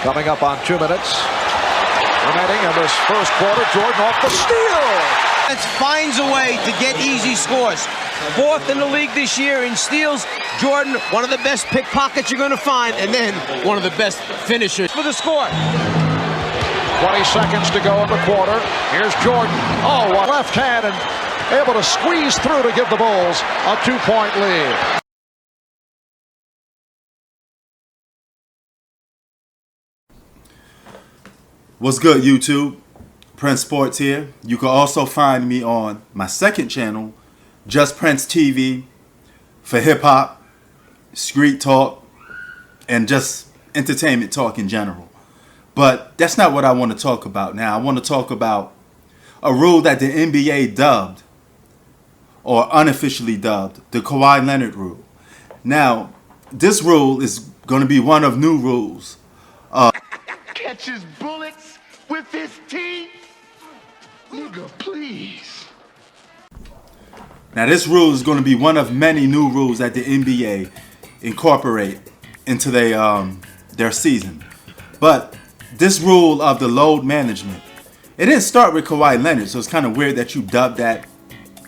Coming up on 2 minutes remaining in this first quarter. Jordan off the steal. It finds a way to get easy scores. Fourth in the league this year in steals. Jordan, one of the best pickpockets you're going to find, and then one of the best finishers for the score. 20 seconds to go in the quarter. Here's Jordan. Oh, left hand and able to squeeze through to give the Bulls a 2-point lead. What's good, YouTube? Prince Sports here. You can also find me on my second channel, Just Prince TV, for hip-hop, street talk, and just entertainment talk in general. But that's not what I want to talk about now. I want to talk about a rule that the NBA dubbed, or unofficially dubbed, the Kawhi Leonard rule. Now, this rule is going to be one of new rules. Catches bullets with his teeth? Nigga, please. Now, this rule is going to be one of many new rules that the NBA incorporate into their season. But this rule of the load management, it didn't start with Kawhi Leonard, so it's kind of weird that you dubbed that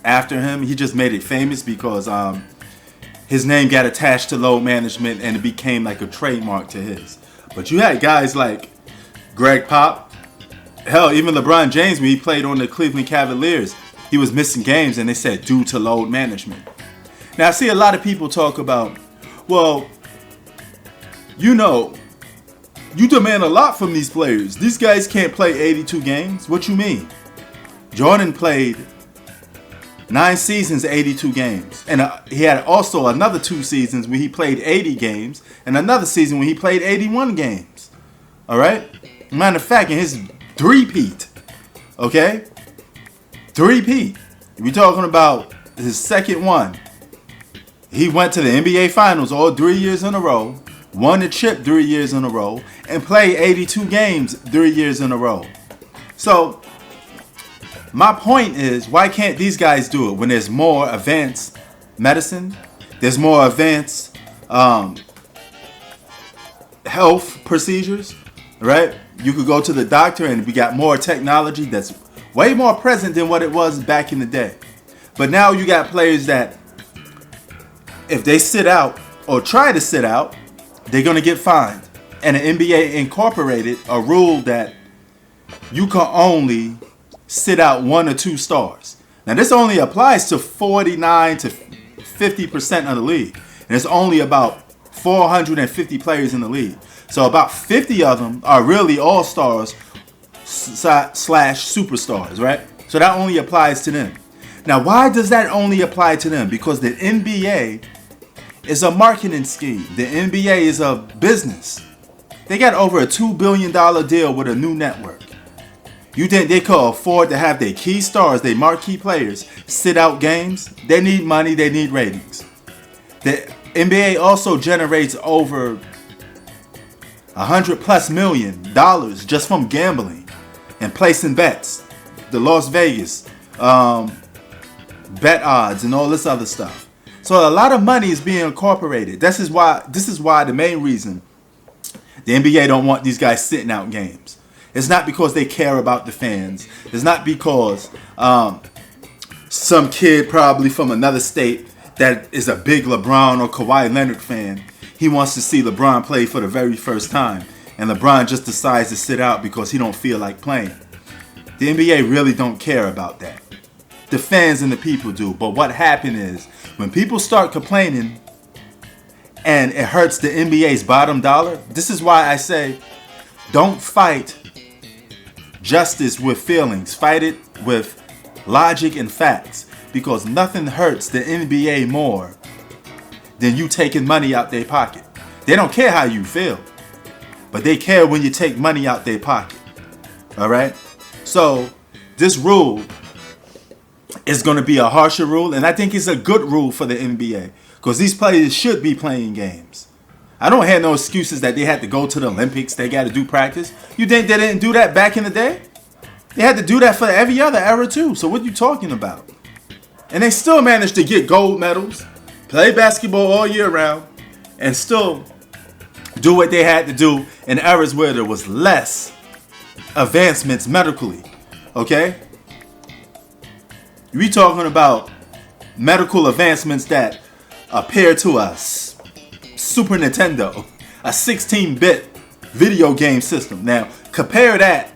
after him. He just made it famous because his name got attached to load management and it became like a trademark to his. But you had guys like Greg Pop, hell, even LeBron James, when he played on the Cleveland Cavaliers, he was missing games and they said due to load management. Now, I see a lot of people talk about, well, you demand a lot from these players. These guys can't play 82 games. What you mean? Jordan played 9 seasons, 82 games. And he had also another 2 seasons when he played 80 games and another season when he played 81 games. All right? Matter of fact, in his three-peat, okay? Three-peat. We're talking about his second one. He went to the NBA Finals all 3 years in a row, won the chip 3 years in a row, and played 82 games 3 years in a row. So, my point is, why can't these guys do it when there's more advanced medicine? There's more advanced health procedures, right? You could go to the doctor and we got more technology that's way more present than what it was back in the day. But now you got players that if they sit out or try to sit out, they're going to get fined. And the NBA incorporated a rule that you can only sit out 1 or 2 stars. Now this only applies to 49 to 50% of the league. And it's only about 450 players in the league. So about 50 of them are really all-stars / superstars, right? So that only applies to them. Now, why does that only apply to them? Because the NBA is a marketing scheme. The NBA is a business. They got over a $2 billion deal with a new network. You think they could afford to have their key stars, their marquee players, sit out games? They need money, they need ratings. The NBA also generates over $100+ million just from gambling and placing bets. The Las Vegas bet odds and all this other stuff. So a lot of money is being incorporated. This is why the main reason the NBA don't want these guys sitting out games. It's not because they care about the fans. It's not because some kid probably from another state that is a big LeBron or Kawhi Leonard fan, he wants to see LeBron play for the very first time. And LeBron just decides to sit out because he don't feel like playing. The NBA really don't care about that. The fans and the people do. But what happened is, when people start complaining and it hurts the NBA's bottom dollar, this is why I say, don't fight justice with feelings. Fight it with logic and facts. Because nothing hurts the NBA more than you taking money out their pocket. They don't care how you feel, but they care when you take money out their pocket. All right? So this rule is going to be a harsher rule, and I think it's a good rule for the NBA because these players should be playing games. I don't have no excuses that they had to go to the Olympics, they got to do practice. You think they didn't do that back in the day? They had to do that for every other era too. So what are you talking about? And they still managed to get gold medals, play basketball all year round, and still do what they had to do in eras where there was less advancements medically. Okay? We talking about medical advancements that appear to us. Super Nintendo, a 16-bit video game system. Now, compare that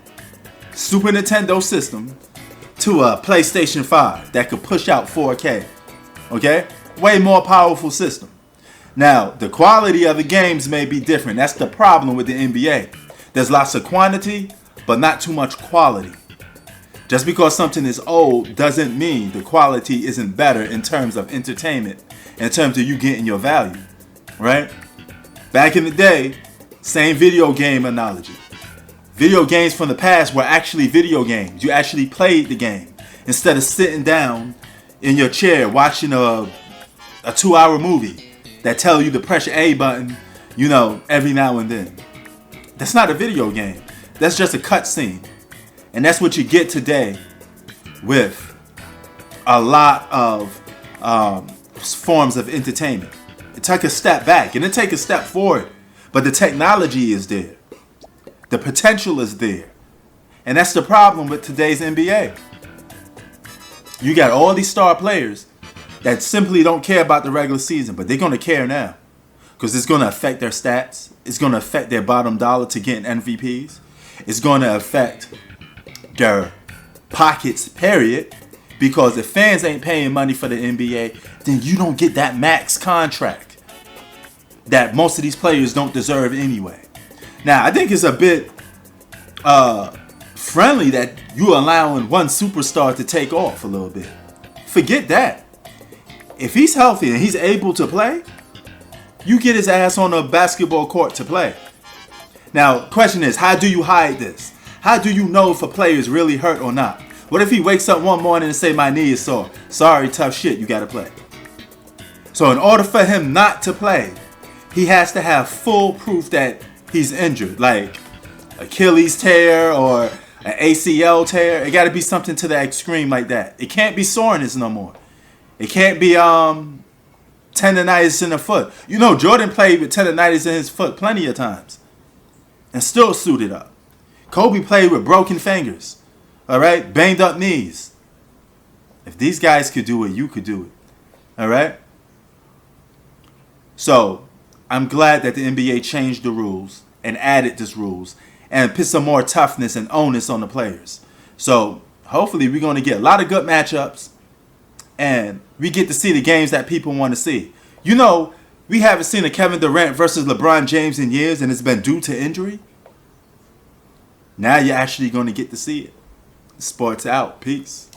Super Nintendo system to a PlayStation 5 that could push out 4K. Okay? Way more powerful system. Now, the quality of the games may be different. That's the problem with the NBA. There's lots of quantity, but not too much quality. Just because something is old doesn't mean the quality isn't better in terms of entertainment, in terms of you getting your value, right? Back in the day, same video game analogy. Video games from the past were actually video games. You actually played the game instead of sitting down in your chair watching a 2-hour movie that tell you to press your A button, you know, every now and then. That's not a video game. That's just a cutscene. And that's what you get today with a lot of forms of entertainment. It took a step back and it take a step forward. But the technology is there. The potential is there. And that's the problem with today's NBA. You got all these star players that simply don't care about the regular season, but they're going to care now. Because it's going to affect their stats. It's going to affect their bottom dollar to getting MVPs. It's going to affect their pockets, period. Because if fans ain't paying money for the NBA, then you don't get that max contract that most of these players don't deserve anyway. Now, I think it's a bit friendly that you allowing one superstar to take off a little bit. Forget that. If he's healthy and he's able to play, you get his ass on a basketball court to play. Now, question is, how do you hide this? How do you know if a player is really hurt or not? What if he wakes up one morning and say, my knee is sore? Sorry, tough shit, you gotta play. So in order for him not to play, he has to have full proof that he's injured, like Achilles tear or an ACL tear. It gotta be something to the extreme like that. It can't be soreness no more. It can't be tendonitis in the foot. You know, Jordan played with tendonitis in his foot plenty of times and still suited up. Kobe played with broken fingers, all right, banged up knees. If these guys could do it, you could do it, all right? So I'm glad that the NBA changed the rules and added these rules and put some more toughness and onus on the players. So hopefully we're going to get a lot of good matchups and we get to see the games that people want to see. You know, we haven't seen a Kevin Durant versus LeBron James in years, and it's been due to injury. Now you're actually going to get to see it. Sports out. Peace.